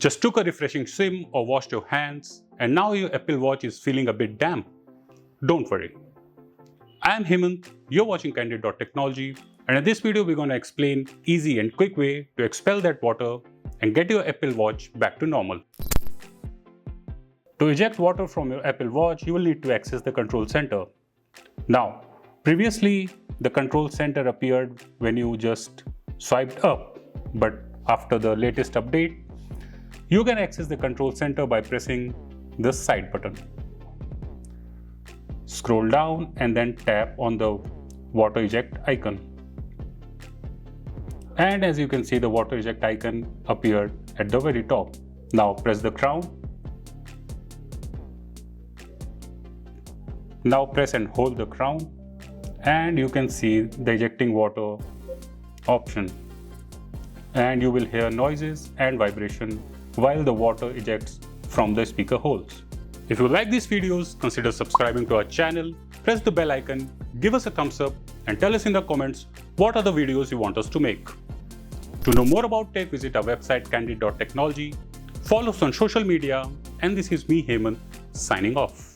Just took a refreshing swim or washed your hands and now your Apple Watch is feeling a bit damp? Don't worry. I am Hemant, you're watching Candid.Technology, and in this video we're going to explain easy and quick way to expel that water and get your Apple Watch back to normal. To eject water from your Apple Watch, you will need to access the control center. Now, previously the control center appeared when you just swiped up, but after the latest update, you can access the control center by pressing the side button. Scroll down and then tap on the water eject icon. And as you can see, the water eject icon appeared at the very top. Now press the crown. Now press and hold the crown and you can see the ejecting water option. And you will hear noises and vibration while the water ejects from the speaker holes. If you like these videos, consider subscribing to our channel, press the bell icon, give us a thumbs up and tell us in the comments what are the videos you want us to make. To know more about tech, visit our website Candid.Technology, follow us on social media, and this is me Hemant signing off.